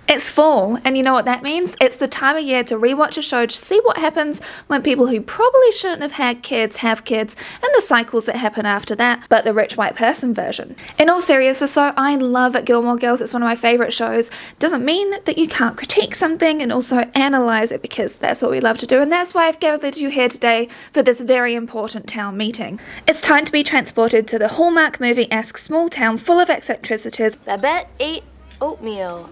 It's fall, and you know what that means? It's the time of year to rewatch a show to see what happens when people who probably shouldn't have had kids have kids, and the cycles that happen after that, but the rich white person version. In all seriousness though, I love Gilmore Girls, it's one of my favourite shows. Doesn't mean that you can't critique something and also analyse it, because that's what we love to do, and that's why I've gathered you here today for this very important town meeting. It's time to be transported to the Hallmark movie-esque small town full of eccentricities. Babette ate oatmeal.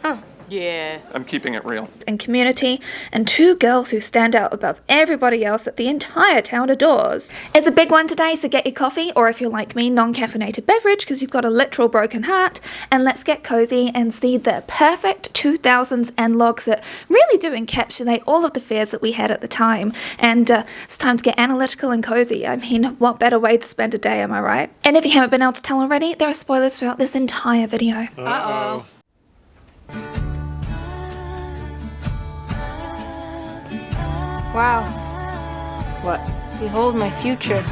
Huh. Yeah. I'm keeping it real. And community, and two girls who stand out above everybody else that the entire town adores. It's a big one today, so get your coffee, or if you're like me, non-caffeinated beverage because you've got a literal broken heart, and let's get cozy and see the perfect 2000s NLOGs that really do encapsulate all of the fears that we had at the time. And it's time to get analytical and cozy. I mean, what better way to spend a day, am I right? And if you haven't been able to tell already, there are spoilers throughout this entire video. Uh-oh. Wow. What? Behold my future.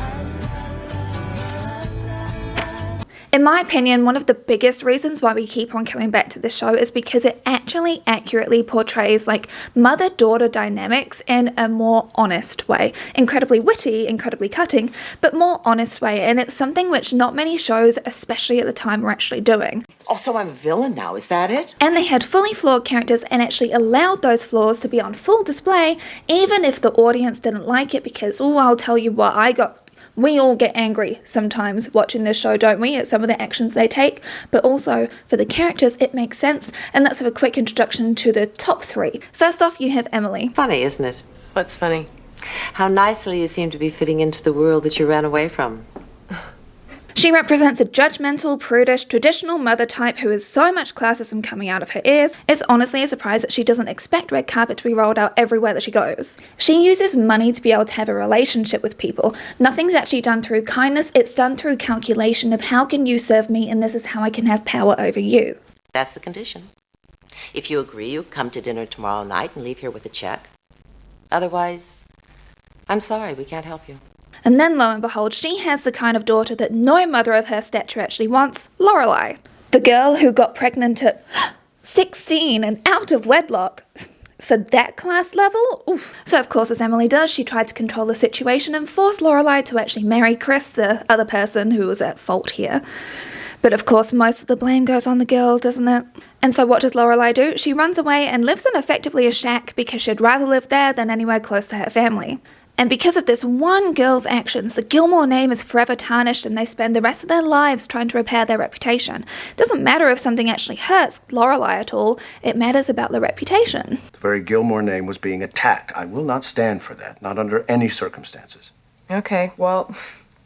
In my opinion, one of the biggest reasons why we keep on coming back to this show is because it actually accurately portrays like mother-daughter dynamics in a more honest way. Incredibly witty, incredibly cutting, but more honest way, and it's something which not many shows, especially at the time, were actually doing. Also, I'm a villain now, is that it? And they had fully flawed characters and actually allowed those flaws to be on full display, even if the audience didn't like it, because, oh, I'll tell you what, we all get angry sometimes watching this show, don't we, at some of the actions they take, but also for the characters it makes sense. And let's have a quick introduction to the top three. First off, you have Emily. Funny, isn't it? What's funny? How nicely you seem to be fitting into the world that you ran away from. She represents a judgmental, prudish, traditional mother type who has so much classism coming out of her ears. It's honestly a surprise that she doesn't expect red carpet to be rolled out everywhere that she goes. She uses money to be able to have a relationship with people. Nothing's actually done through kindness, it's done through calculation of how can you serve me and this is how I can have power over you. That's the condition. If you agree, you come to dinner tomorrow night and leave here with a check. Otherwise, I'm sorry, we can't help you. And then, lo and behold, she has the kind of daughter that no mother of her stature actually wants, Lorelai. The girl who got pregnant at 16 and out of wedlock. For that class level? Oof. So of course, as Emily does, she tried to control the situation and force Lorelai to actually marry Chris, the other person who was at fault here. But of course, most of the blame goes on the girl, doesn't it? And so what does Lorelai do? She runs away and lives in effectively a shack because she'd rather live there than anywhere close to her family. And because of this one girl's actions, the Gilmore name is forever tarnished and they spend the rest of their lives trying to repair their reputation. It doesn't matter if something actually hurts Lorelai at all, it matters about the reputation. The very Gilmore name was being attacked. I will not stand for that, not under any circumstances. Okay, well,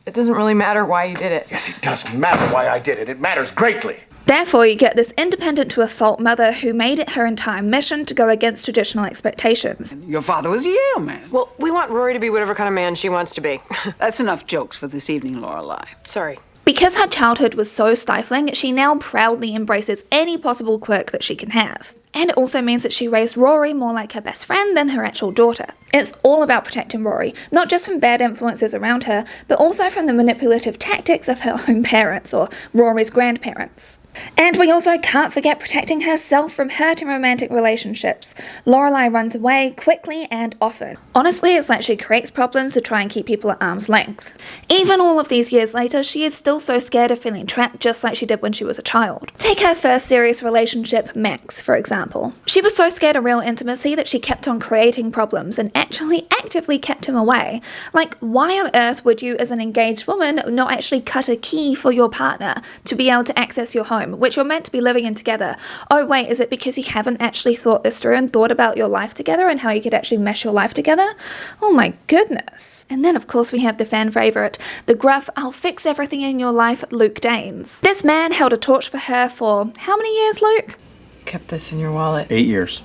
it doesn't really matter why you did it. Yes, it does matter why I did it. It matters greatly. Therefore, you get this independent to a fault mother who made it her entire mission to go against traditional expectations. Your father was a Yale man. Well, we want Rory to be whatever kind of man she wants to be. That's enough jokes for this evening, Lorelai. Sorry. Because her childhood was so stifling, she now proudly embraces any possible quirk that she can have. And it also means that she raised Rory more like her best friend than her actual daughter. It's all about protecting Rory, not just from bad influences around her, but also from the manipulative tactics of her own parents, or Rory's grandparents. And we also can't forget protecting herself from hurt in romantic relationships. Lorelai runs away quickly and often. Honestly, it's like she creates problems to try and keep people at arm's length. Even all of these years later, she is still so scared of feeling trapped just like she did when she was a child. Take her first serious relationship, Max, for example. She was so scared of real intimacy that she kept on creating problems and actually actively kept him away. Like, why on earth would you as an engaged woman not actually cut a key for your partner to be able to access your home, which you're meant to be living in together? Oh wait, is it because you haven't actually thought this through and thought about your life together and how you could actually mesh your life together? Oh my goodness. And then of course we have the fan favourite, the gruff, I'll fix everything in your life, Luke Danes. This man held a torch for her for how many years, Luke? Kept this in your wallet. 8 years.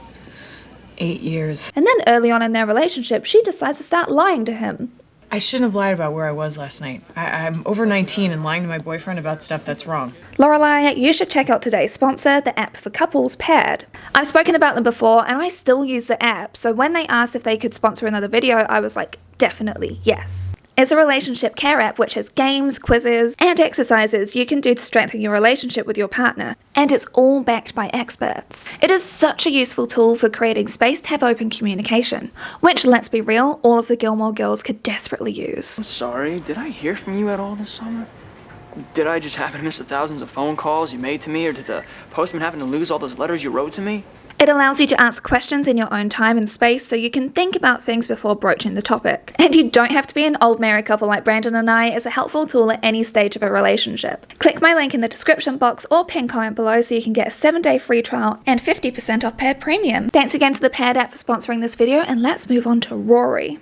8 years. And then early on in their relationship, she decides to start lying to him. I shouldn't have lied about where I was last night. I'm over 19 and lying to my boyfriend about stuff that's wrong. Lorelai, you should check out today's sponsor, the app for couples, Paired. I've spoken about them before and I still use the app, so when they asked if they could sponsor another video, I was like, definitely, yes. is a relationship care app which has games, quizzes, and exercises you can do to strengthen your relationship with your partner, and it's all backed by experts. It is such a useful tool for creating space to have open communication, which, let's be real, all of the Gilmore Girls could desperately use. I'm sorry, did I hear from you at all this summer? Did I just happen to miss the thousands of phone calls you made to me, or did the postman happen to lose all those letters you wrote to me? It allows you to ask questions in your own time and space so you can think about things before broaching the topic. And you don't have to be an old married couple like Brandon and I. It's a helpful tool at any stage of a relationship. Click my link in the description box or pin comment below so you can get a 7-day free trial and 50% off Paired Premium. Thanks again to the Paired app for sponsoring this video, and let's move on to Rory.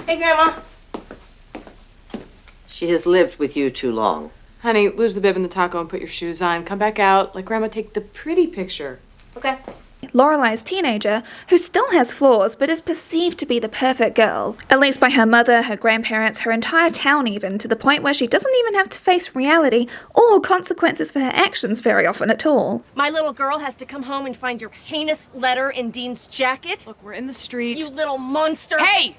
Hey, Grandma. She has lived with you too long. Honey, lose the bib and the taco and put your shoes on. Come back out. Let Grandma take the pretty picture. Okay. Lorelai's teenager, who still has flaws but is perceived to be the perfect girl, at least by her mother, her grandparents, her entire town even, to the point where she doesn't even have to face reality or consequences for her actions very often at all. My little girl has to come home and find your heinous letter in Dean's jacket. Look, we're in the street. You little monster. Hey!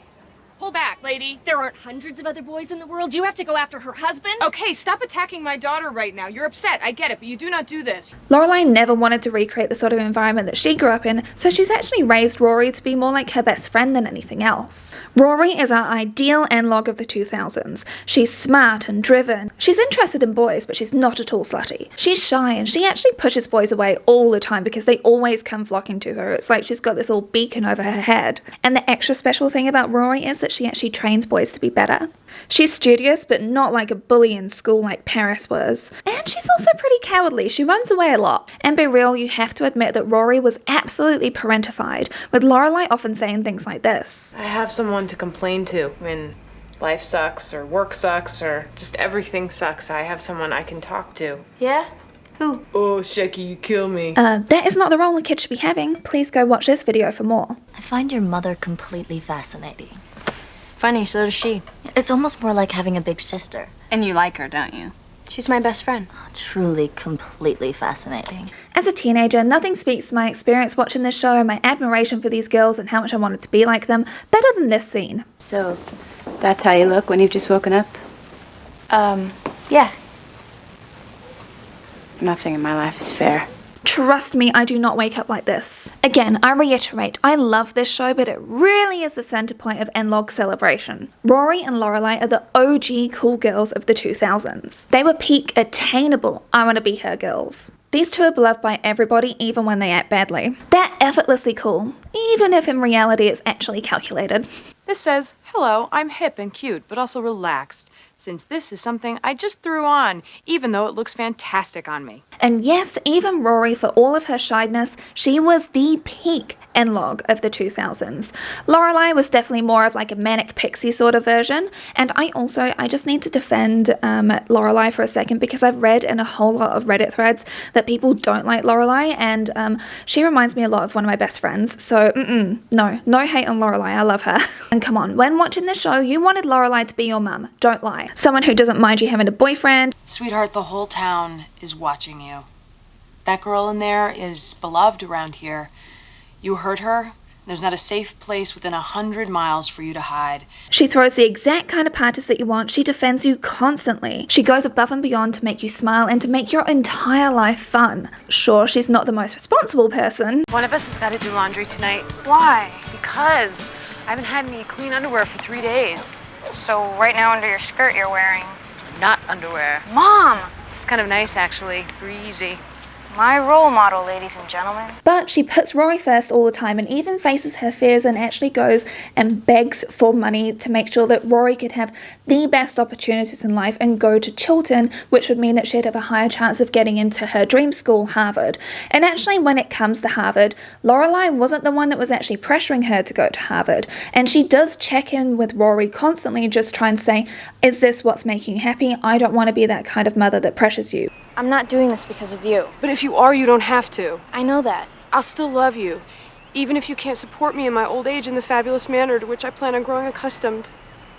Pull back, lady. There aren't hundreds of other boys in the world. You have to go after her husband. Okay, stop attacking my daughter right now. You're upset. I get it, but you do not do this. Lorelai never wanted to recreate the sort of environment that she grew up in, so she's actually raised Rory to be more like her best friend than anything else. Rory is our ideal NLOG of the 2000s. She's smart and driven. She's interested in boys, but she's not at all slutty. She's shy, and she actually pushes boys away all the time because they always come flocking to her. It's like she's got this little beacon over her head. And the extra special thing about Rory is that she actually trains boys to be better. She's studious, but not like a bully in school like Paris was. And she's also pretty cowardly. She runs away a lot. And be real, you have to admit that Rory was absolutely parentified, with Lorelai often saying things like this. I have someone to complain to when life sucks or work sucks or just everything sucks. I have someone I can talk to. Yeah? Who? Oh, Shecky, you kill me. That is not the role a kid should be having. Please go watch this video for more. I find your mother completely fascinating. Funny, so does she. It's almost more like having a big sister. And you like her, don't you? She's my best friend. Truly, completely fascinating. As a teenager, nothing speaks to my experience watching this show and my admiration for these girls and how much I wanted to be like them better than this scene. So, that's how you look when you've just woken up? Yeah. Nothing in my life is fair. Trust me, I do not wake up like this. Again, I reiterate, I love this show, but it really is the center point of NLOG celebration. Rory and Lorelai are the OG cool girls of the 2000s. They were peak attainable, I want to be her girls. These two are beloved by everybody, even when they act badly. They're effortlessly cool, even if in reality it's actually calculated. This says, hello, I'm hip and cute, but also relaxed, since this is something I just threw on, even though it looks fantastic on me. And yes, even Rory, for all of her shyness, she was the peak NLOG of the 2000s. Lorelai was definitely more of like a manic pixie sort of version, and I just need to defend Lorelai for a second because I've read in a whole lot of Reddit threads that people don't like Lorelai, and she reminds me a lot of one of my best friends, so no hate on Lorelai, I love her. And come on, when watching the show, you wanted Lorelai to be your mum, don't lie. Someone who doesn't mind you having a boyfriend. Sweetheart, the whole town is watching you. That girl in there is beloved around here. You hurt her, there's not a safe place within 100 miles for you to hide. She throws the exact kind of parties that you want. She defends you constantly. She goes above and beyond to make you smile and to make your entire life fun. Sure, she's not the most responsible person. One of us has got to do laundry tonight. Why? Because I haven't had any clean underwear for 3 days. So right now under your skirt you're wearing... Not underwear. Mom! It's kind of nice, actually. Breezy. My role model, ladies and gentlemen. But she puts Rory first all the time and even faces her fears and actually goes and begs for money to make sure that Rory could have the best opportunities in life and go to Chilton, which would mean that she'd have a higher chance of getting into her dream school, Harvard. And actually, when it comes to Harvard, Lorelai wasn't the one that was actually pressuring her to go to Harvard. And she does check in with Rory constantly, just try and say, is this what's making you happy? I don't want to be that kind of mother that pressures you. I'm not doing this because of you. But if you are, you don't have to. I know that. I'll still love you, even if you can't support me in my old age in the fabulous manner to which I plan on growing accustomed.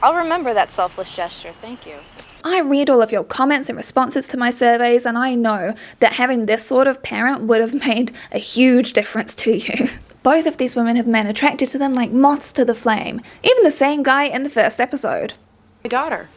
I'll remember that selfless gesture, thank you. I read all of your comments and responses to my surveys, and I know that having this sort of parent would have made a huge difference to you. Both of these women have men attracted to them like moths to the flame, even the same guy in the first episode. My daughter.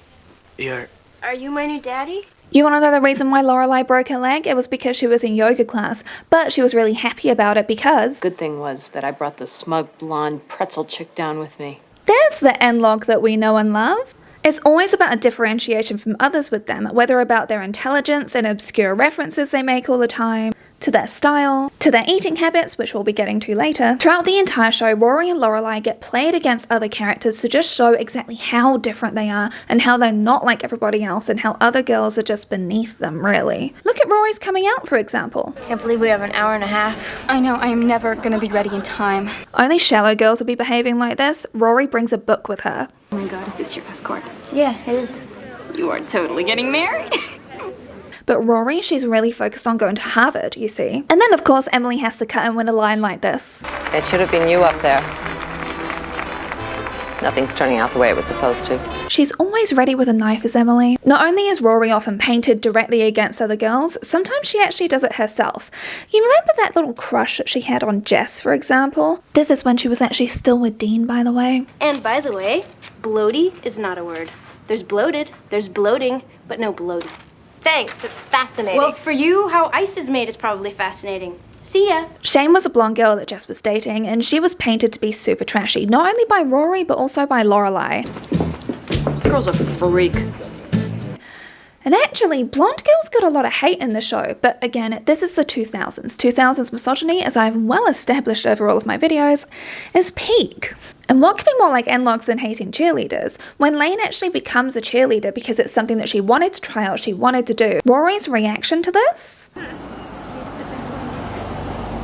Are you my new daddy? You want to know the reason why Lorelai broke her leg? It was because she was in yoga class, but she was really happy about it because Good thing was that I brought the smug blonde pretzel chick down with me. there's the NLOG that we know and love. It's always about a differentiation from others with them, whether about their intelligence and obscure references they make all the time, to their style, to their eating habits, which we'll be getting to later. Throughout the entire show, Rory and Lorelai get played against other characters to just show exactly how different they are and how they're not like everybody else and how other girls are just beneath them, really. Look at Rory's coming out, for example. Can't believe we have an hour and a half. I know, I am never gonna be ready in time. Only shallow girls would be behaving like this. Rory brings a book with her. Oh my god, is this your escort? Yeah, it is. You are totally getting married. But Rory, she's really focused on going to Harvard, you see. And then, of course, Emily has to cut in with a line like this. It should have been you up there. Nothing's turning out the way it was supposed to. She's always ready with a knife, is Emily. Not only is Rory often painted directly against other girls, sometimes she actually does it herself. You remember that little crush that she had on Jess, for example? This is when she was actually still with Dean, by the way. And by the way, bloaty is not a word. There's bloated, there's bloating, but no bloated. Thanks, it's fascinating. Well, for you, how ice is made is probably fascinating. See ya. Shane was a blonde girl that Jess was dating, and she was painted to be super trashy, not only by Rory, but also by Lorelai. Girl's a freak. And actually, blonde girls got a lot of hate in the show, but again, this is the 2000s. 2000s misogyny, as I've well established over all of my videos, is peak. And what could be more like NLOGs than hating cheerleaders? When Lane actually becomes a cheerleader because it's something that she wanted to try out, she wanted to do. Rory's reaction to this?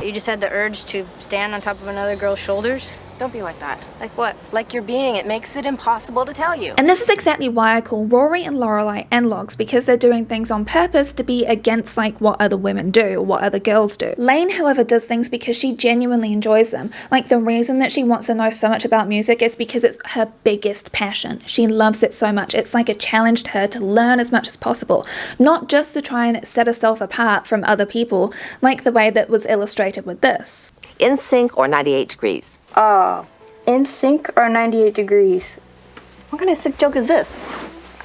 You just had the urge to stand on top of another girl's shoulders? Don't be like that. Like what? Like you're being, it makes it impossible to tell you. And this is exactly why I call Rory and Lorelai NLOGs, because they're doing things on purpose to be against like what other women do or what other girls do. Lane, however, does things because she genuinely enjoys them. Like the reason that she wants to know so much about music is because it's her biggest passion. She loves it so much. It's like a challenge to her to learn as much as possible, not just to try and set herself apart from other people, like the way that was illustrated with this. In sync or 98 degrees? In sync or 98 degrees? What kind of sick joke is this?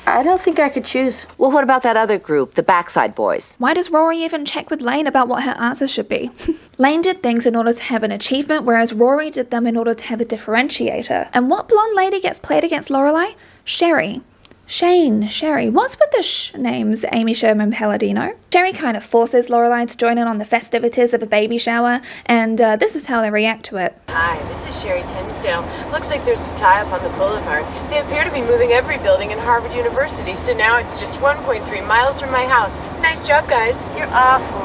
I don't think I could choose. Well, what about that other group, the Backside Boys? Why does Rory even check with Lane about what her answer should be? Lane did things in order to have an achievement, whereas Rory did them in order to have a differentiator. And what blonde lady gets played against Lorelai? Sherry. Sherry. What's with the names Amy Sherman Palladino? Sherry kind of forces Lorelai to join in on the festivities of a baby shower, and this is how they react to it. Hi, this is Sherry Tinsdale. Looks like there's a tie-up on the boulevard. They appear to be moving every building in Harvard University, so now it's just 1.3 miles from my house. Nice job, guys. You're awful.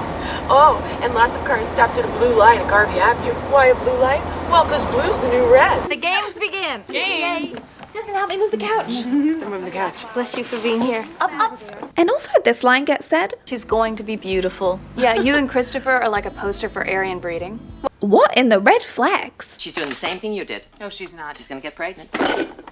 Oh, and lots of cars stopped at a blue light at Garvey Avenue. Why a blue light? Well, because blue's the new red. The games begin. Games. Susan, help me move the couch. They're moving the couch. Bless you for being here. Up. And also this line gets said. She's going to be beautiful. Yeah, you and Christopher are like a poster for Aryan breeding. What in the red flags? She's doing the same thing you did. No, she's not. She's gonna get pregnant.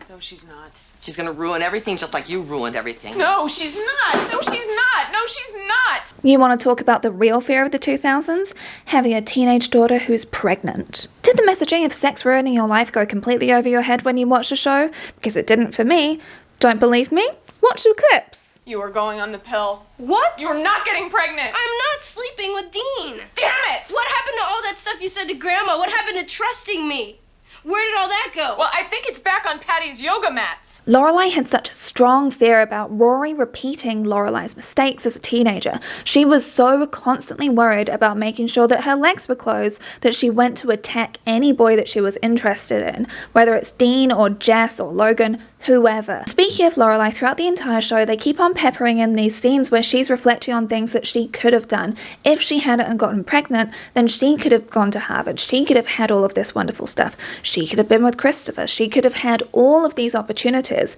No, she's not. She's gonna ruin everything just like you ruined everything. No, she's not. No, she's not. No, she's not. You want to talk about the real fear of the 2000s? Having a teenage daughter who's pregnant. Did the messaging of sex ruining your life go completely over your head when you watched the show? Because it didn't for me. Don't believe me? Watch the clips. You are going on the pill. What? You're not getting pregnant. I'm not sleeping with Dean. Damn it! What happened to all that stuff you said to Grandma? What happened to trusting me? Where did all that go? Well, I think it's back on Patty's yoga mats. Lorelai had such a strong fear about Rory repeating Lorelai's mistakes as a teenager. She was so constantly worried about making sure that her legs were closed that she went to attack any boy that she was interested in, whether it's Dean or Jess or Logan, whoever. Speaking of Lorelai, throughout the entire show, they keep on peppering in these scenes where she's reflecting on things that she could have done. If she hadn't gotten pregnant, then she could have gone to Harvard. She could have had all of this wonderful stuff. She could have been with Christopher. She could have had all of these opportunities.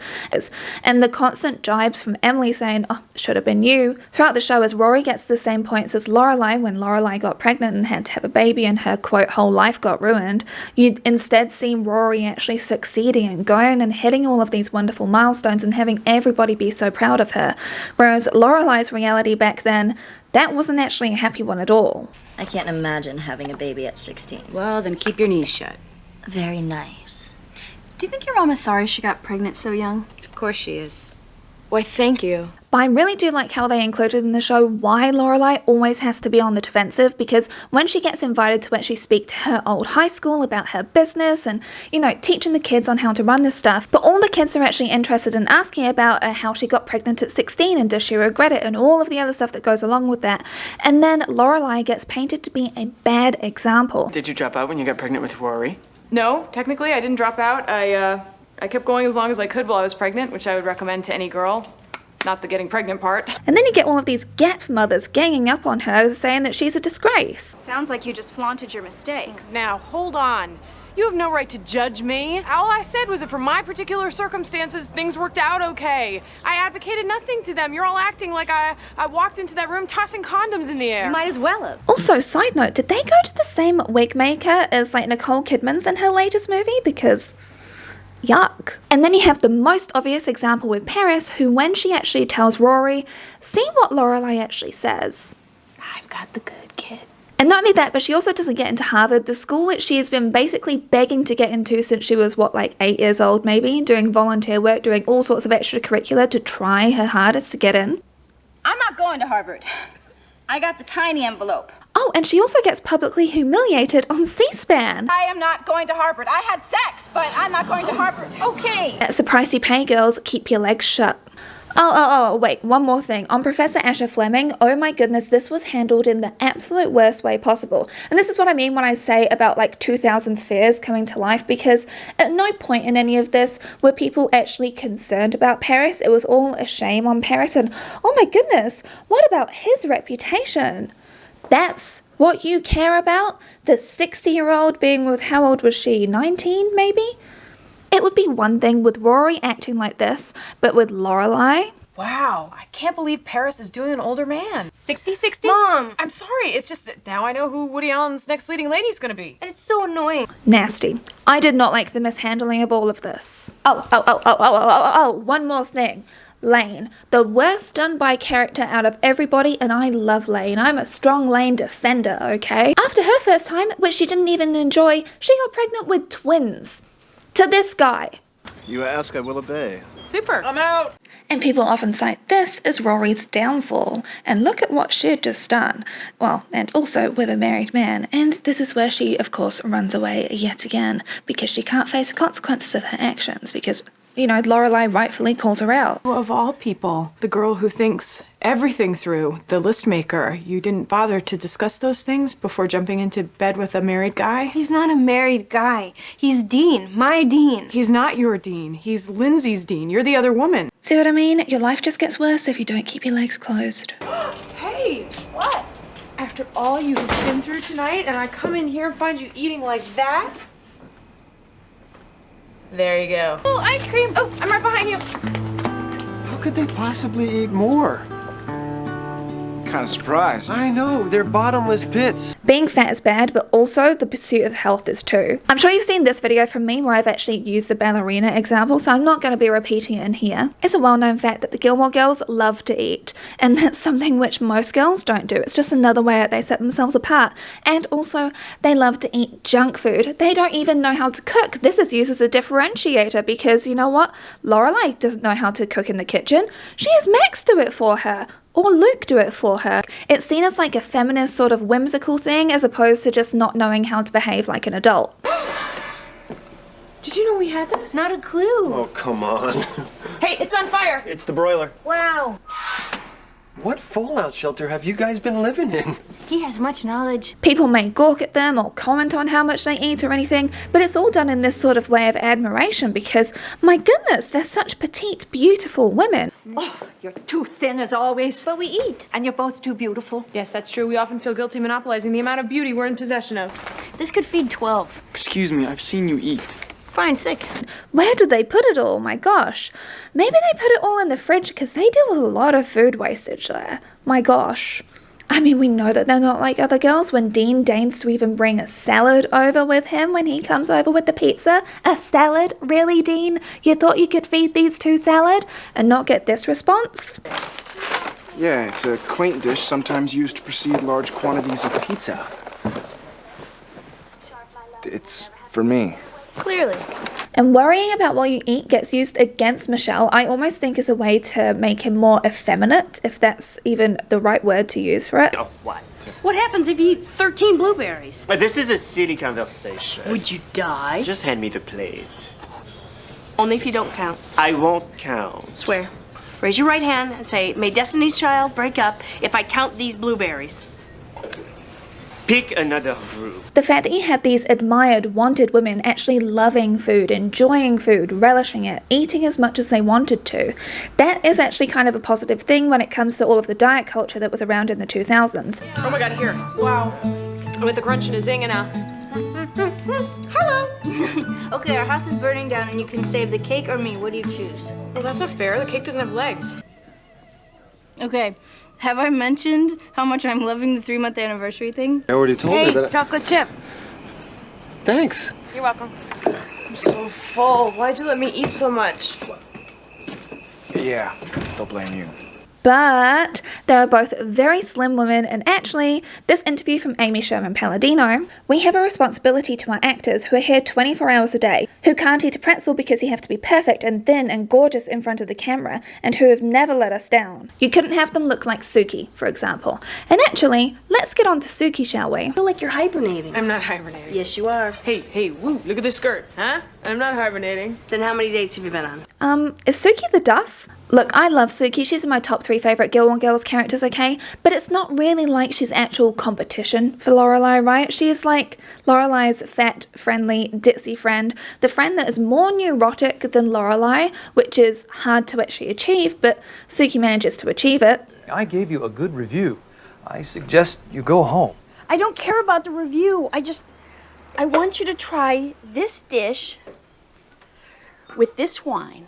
And the constant jibes from Emily saying, oh, it should have been you. Throughout the show, as Rory gets the same points as Lorelai when Lorelai got pregnant and had to have a baby and her, quote, whole life got ruined, you'd instead see Rory actually succeeding and going and hitting all of these wonderful milestones and having everybody be so proud of her. Whereas Lorelai's reality back then, that wasn't actually a happy one at all. I can't imagine having a baby at 16. Well, then keep your knees shut. Very nice. Do you think your mom is sorry she got pregnant so young? Of course she is. Why, thank you. But I really do like how they included in the show why Lorelai always has to be on the defensive, because when she gets invited to actually speak to her old high school about her business and, you know, teaching the kids on how to run this stuff, but all the kids are actually interested in asking about how she got pregnant at 16 and does she regret it and all of the other stuff that goes along with that. And then Lorelai gets painted to be a bad example. Did you drop out when you got pregnant with Rory? No, technically I didn't drop out. I kept going as long as I could while I was pregnant, which I would recommend to any girl. Not the getting pregnant part. And then you get all of these Gap mothers ganging up on her, saying that she's a disgrace. Sounds like you just flaunted your mistakes. Now, hold on. You have no right to judge me. All I said was that for my particular circumstances, things worked out okay. I advocated nothing to them. You're all acting like I walked into that room tossing condoms in the air. You might as well have. Also, side note, did they go to the same wig maker as like Nicole Kidman's in her latest movie? Because yuck. And then you have the most obvious example with Paris, who when she actually tells Rory, see what Lorelai actually says. I've got the good kid. And not only that, but she also doesn't get into Harvard, the school which she has been basically begging to get into since she was, what, like 8 years old maybe, doing volunteer work, doing all sorts of extracurricular to try her hardest to get in. I'm not going to Harvard. I got the tiny envelope. Oh, and she also gets publicly humiliated on C-SPAN. I am not going to Harvard. I had sex, but I'm not going to Harvard. Okay. That's the price you pay, girls. Keep your legs shut. Oh, wait, one more thing. On Professor Asher Fleming, oh my goodness, this was handled in the absolute worst way possible. And this is what I mean when I say about like 2000s fears coming to life, because at no point in any of this were people actually concerned about Paris. It was all a shame on Paris, and oh my goodness, what about his reputation? That's what you care about? The 60-year-old being with, how old was she, 19 maybe? It would be one thing with Rory acting like this, but with Lorelai? Wow, I can't believe Paris is doing an older man. 60-60? Mom! I'm sorry, it's just that now I know who Woody Allen's next leading lady is gonna be. And it's so annoying. Nasty. I did not like the mishandling of all of this. Oh, one more thing. Lane. The worst done by character out of everybody, and I love Lane. I'm a strong Lane defender, okay? After her first time, which she didn't even enjoy, she got pregnant with twins. To this guy. You ask, I will obey. Super, I'm out. And people often cite this as Rory's downfall, and look at what she'd just done. Well, and also with a married man, and this is where she, of course, runs away yet again, because she can't face the consequences of her actions, because, you know, Lorelai rightfully calls her out. Of all people, the girl who thinks everything through, the list maker, you didn't bother to discuss those things before jumping into bed with a married guy? He's not a married guy. He's Dean, my Dean. He's not your Dean. He's Lindsay's Dean. You're the other woman. See what I mean? Your life just gets worse if you don't keep your legs closed. Hey! What? After all you have been through tonight, and I come in here and find you eating like that? There you go. Oh, ice cream! Oh, I'm right behind you. How could they possibly eat more? Kind of surprised. I know, they're bottomless pits. Being fat is bad, but also the pursuit of health is too. I'm sure you've seen this video from me where I've actually used the ballerina example, so I'm not going to be repeating it in here. It's a well-known fact that the Gilmore Girls love to eat, and that's something which most girls don't do. It's just another way that they set themselves apart. And also, they love to eat junk food. They don't even know how to cook. This is used as a differentiator because, you know what? Lorelai doesn't know how to cook in the kitchen. She has Max do it for her. Or Luke do it for her. It's seen as like a feminist sort of whimsical thing as opposed to just not knowing how to behave like an adult. Did you know we had that? Not a clue. Oh, come on. Hey, it's on fire. It's the broiler. Wow. What fallout shelter have you guys been living in? He has much knowledge. People may gawk at them or comment on how much they eat or anything, but it's all done in this sort of way of admiration because, my goodness, they're such petite, beautiful women. Oh, you're too thin as always. But we eat. And you're both too beautiful. Yes, that's true. We often feel guilty monopolizing the amount of beauty we're in possession of. This could feed 12. Excuse me, I've seen you eat. Fine, 6. Where did they put it all? My gosh. Maybe they put it all in the fridge because they deal with a lot of food wastage there. My gosh. I mean, we know that they're not like other girls when Dean deigns to even bring a salad over with him when he comes over with the pizza. A salad? Really, Dean? You thought you could feed these two salad and not get this response? Yeah, it's a quaint dish sometimes used to precede large quantities of pizza. It's for me. Clearly. And worrying about what you eat gets used against Michelle, I almost think is a way to make him more effeminate, if that's even the right word to use for it. Oh, what? What happens if you eat 13 blueberries? This is a city conversation. Would you die? Just hand me the plate. Only if you don't count. I won't count. Swear. Raise your right hand and say, may Destiny's Child break up if I count these blueberries. Pick another group. The fact that you had these admired, wanted women actually loving food, enjoying food, relishing it, eating as much as they wanted to, that is actually kind of a positive thing when it comes to all of the diet culture that was around in the 2000s. Oh my god, here. Wow. With a crunch and a zing and a... Hello! Okay, our house is burning down and you can save the cake or me. What do you choose? Well, that's not fair. The cake doesn't have legs. Okay, have I mentioned how much I'm loving the 3-month anniversary thing? I already told her that. Chocolate chip. Thanks. You're welcome. I'm so full. Why'd you let me eat so much? Yeah, they'll blame you. But they are both very slim women, and actually, this interview from Amy Sherman Palladino, we have a responsibility to our actors who are here 24 hours a day, who can't eat a pretzel because you have to be perfect and thin and gorgeous in front of the camera, and who have never let us down. You couldn't have them look like Suki, for example. And actually, let's get on to Suki, shall we? I feel like you're hibernating. I'm not hibernating. Yes, you are. Hey, woo, look at this skirt, huh? I'm not hibernating. Then how many dates have you been on? Is Suki the Duff? Look, I love Suki. She's in my top 3 favourite Gilmore Girls characters, okay? But it's not really like she's actual competition for Lorelai, right? She's like Lorelai's fat, friendly, ditzy friend. The friend that is more neurotic than Lorelai, which is hard to actually achieve, but Suki manages to achieve it. I gave you a good review. I suggest you go home. I don't care about the review. I want you to try this dish with this wine.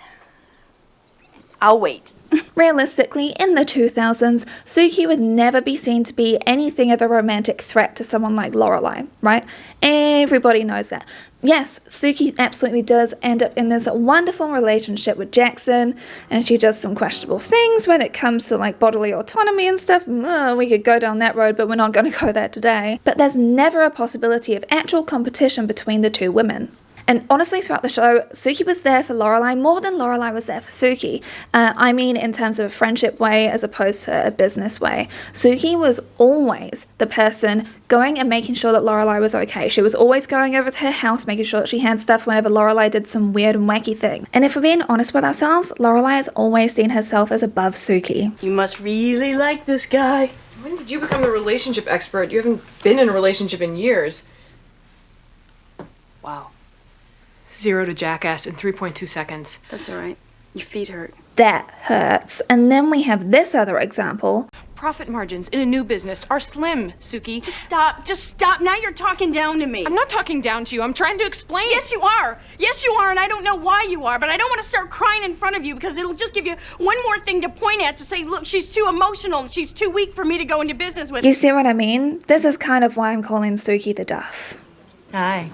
I'll wait. Realistically, in the 2000s, Suki would never be seen to be anything of a romantic threat to someone like Lorelai, right? Everybody knows that. Yes, Suki absolutely does end up in this wonderful relationship with Jackson, and she does some questionable things when it comes to like bodily autonomy and stuff. We could go down that road, but we're not going to go there today. But there's never a possibility of actual competition between the two women. And honestly, throughout the show, Suki was there for Lorelai more than Lorelai was there for Suki. I mean, in terms of a friendship way as opposed to a business way. Suki was always the person going and making sure that Lorelai was okay. She was always going over to her house, making sure that she had stuff whenever Lorelai did some weird and wacky thing. And if we're being honest with ourselves, Lorelai has always seen herself as above Suki. You must really like this guy. When did you become the relationship expert? You haven't been in a relationship in years. Wow. 0 to jackass in 3.2 seconds. That's all right. Your feet hurt. That hurts. And then we have this other example. Profit margins in a new business are slim, Suki. Just stop. Now you're talking down to me. I'm not talking down to you. I'm trying to explain. Yes, you are. Yes, you are, and I don't know why you are, but I don't want to start crying in front of you because it'll just give you one more thing to point at to say, look, she's too emotional. She's too weak for me to go into business with. You see what I mean? This is kind of why I'm calling Suki the Duff. Hi.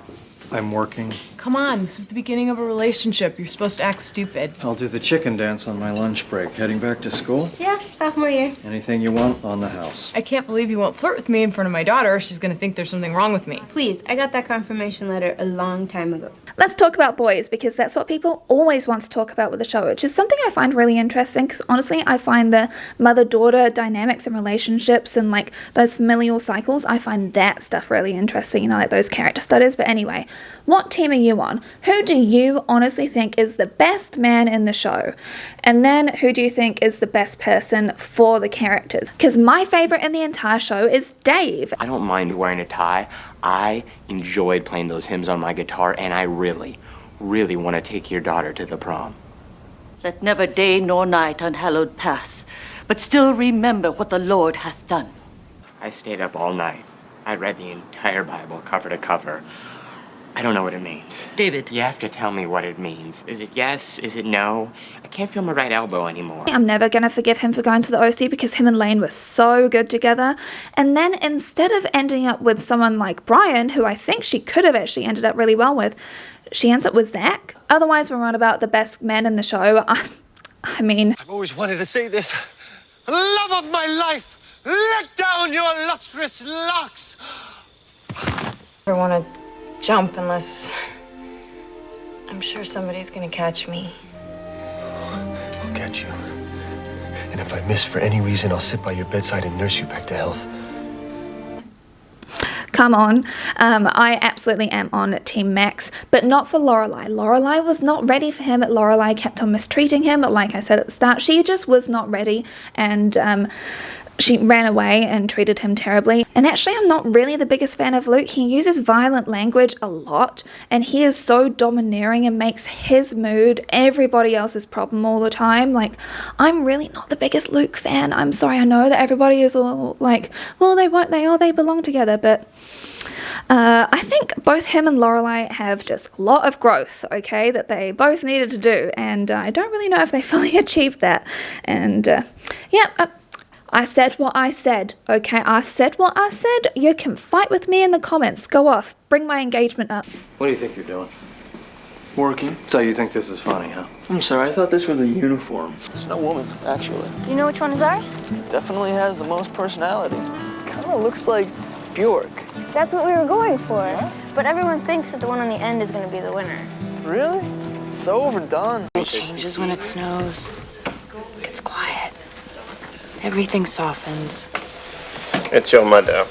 I'm working. Come on, this is the beginning of a relationship. You're supposed to act stupid. I'll do the chicken dance on my lunch break. Heading back to school? Yeah, sophomore year. Anything you want on the house. I can't believe you won't flirt with me in front of my daughter. She's gonna think there's something wrong with me. Please, I got that confirmation letter a long time ago. Let's talk about boys, because that's what people always want to talk about with the show, which is something I find really interesting, because honestly, I find the mother-daughter dynamics and relationships and like those familial cycles, I find that stuff really interesting, you know, like those character studies. But anyway, what team are you on? Who do you honestly think is the best man in the show? And then who do you think is the best person for the characters? Because my favorite in the entire show is Dave. I don't mind wearing a tie. I enjoyed playing those hymns on my guitar, and I really, really want to take your daughter to the prom. Let never day nor night unhallowed pass, but still remember what the Lord hath done. I stayed up all night. I read the entire Bible cover to cover. I don't know what it means. David. You have to tell me what it means. Is it yes? Is it no? I can't feel my right elbow anymore. I'm never going to forgive him for going to the OC because him and Lane were so good together. And then instead of ending up with someone like Brian, who I think she could have actually ended up really well with, she ends up with Zach. Otherwise, we're on about the best men in the show. I mean... I've always wanted to say this. Love of my life, let down your lustrous locks. I don't want to jump unless I'm sure somebody's gonna catch me. I'll catch you. And if I miss for any reason, I'll sit by your bedside and nurse you back to health. Come on. I absolutely am on Team Max, but not for Lorelai. Lorelai was not ready for him. Lorelai kept on mistreating him, like I said at the start. She just was not ready, and she ran away and treated him terribly. And actually, I'm not really the biggest fan of Luke. He uses violent language a lot, and he is so domineering and makes his mood everybody else's problem all the time. Like, I'm really not the biggest Luke fan. I'm sorry, I know that everybody is all like, well, they belong together, but I think both him and Lorelai have just a lot of growth, okay, that they both needed to do, and I don't really know if they fully achieved that. And I said what I said, okay? I said what I said. You can fight with me in the comments. Go off. Bring my engagement up. What do you think you're doing? Working. So you think this is funny, huh? I'm sorry, I thought this was a uniform. It's no woman's, actually. You know which one is ours? Definitely has the most personality. Kinda looks like Bjork. That's what we were going for. Yeah? But everyone thinks that the one on the end is going to be the winner. Really? It's so overdone. It changes when it snows. It gets quiet. Everything softens. It's your mother.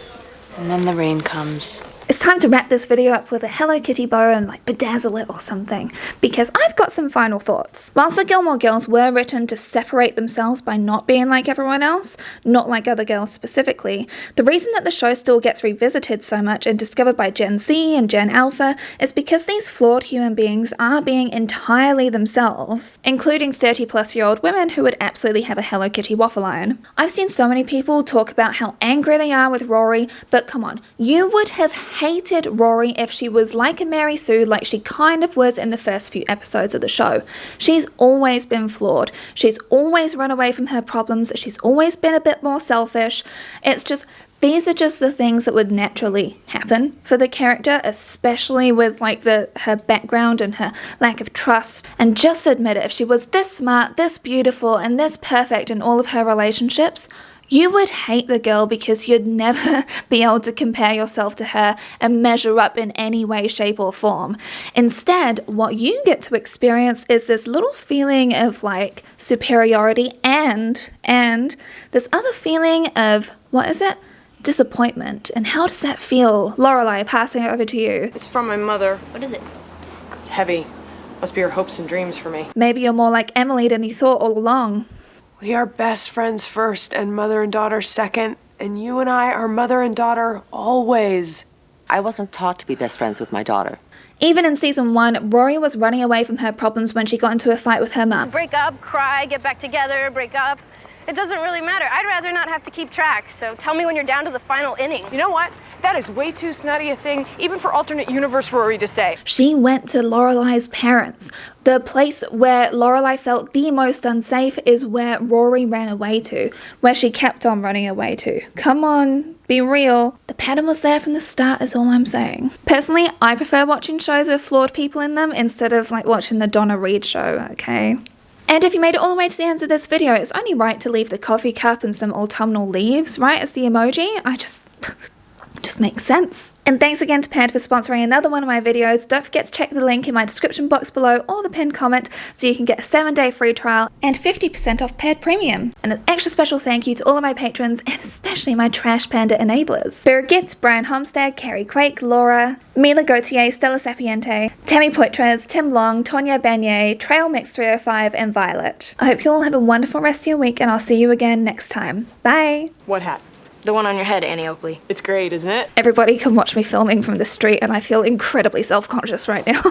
And then the rain comes. It's time to wrap this video up with a Hello Kitty bow and like bedazzle it or something, because I've got some final thoughts. Whilst the Gilmore Girls were written to separate themselves by not being like everyone else, not like other girls specifically, the reason that the show still gets revisited so much and discovered by Gen Z and Gen Alpha is because these flawed human beings are being entirely themselves, including 30-plus-year-old women who would absolutely have a Hello Kitty waffle iron. I've seen so many people talk about how angry they are with Rory, but come on, you would have hated Rory if she was like a Mary Sue, like she kind of was in the first few episodes of the show. She's always been flawed. She's always run away from her problems. She's always been a bit more selfish. It's just, these are just the things that would naturally happen for the character, especially with like her background and her lack of trust. And just admit it, if she was this smart, this beautiful, and this perfect in all of her relationships, you would hate the girl because you'd never be able to compare yourself to her and measure up in any way, shape, or form. Instead, what you get to experience is this little feeling of like superiority and this other feeling of, what is it? Disappointment. And how does that feel? Lorelai, passing it over to you. It's from my mother. What is it? It's heavy. Must be her hopes and dreams for me. Maybe you're more like Emily than you thought all along. We are best friends first and mother and daughter second, and you and I are mother and daughter always. I wasn't taught to be best friends with my daughter. Even in season 1, Rory was running away from her problems when she got into a fight with her mum. Break up, cry, get back together, break up. It doesn't really matter. I'd rather not have to keep track, so tell me when you're down to the final inning. You know what? That is way too snotty a thing, even for alternate universe Rory to say. She went to Lorelai's parents. The place where Lorelai felt the most unsafe is where Rory ran away to, where she kept on running away to. Come on, be real. The pattern was there from the start is all I'm saying. Personally, I prefer watching shows with flawed people in them instead of like watching the Donna Reed show, okay? And if you made it all the way to the end of this video, it's only right to leave the coffee cup and some autumnal leaves, right, as the emoji. Just makes sense. And thanks again to Paired for sponsoring another one of my videos. Don't forget to check the link in my description box below or the pinned comment so you can get a 7-day free trial and 50% off Paired Premium. And an extra special thank you to all of my patrons and especially my Trash Panda enablers. Birgit, Brian Homstad, Carrie Quake, Laura, Mila Gautier, Stella Sapiente, Tammy Poitres, Tim Long, Tonya Banier, Trail Mix 305, and Violet. I hope you all have a wonderful rest of your week and I'll see you again next time. Bye! What hat? The one on your head, Annie Oakley. It's great, isn't it? Everybody can watch me filming from the street and I feel incredibly self-conscious right now.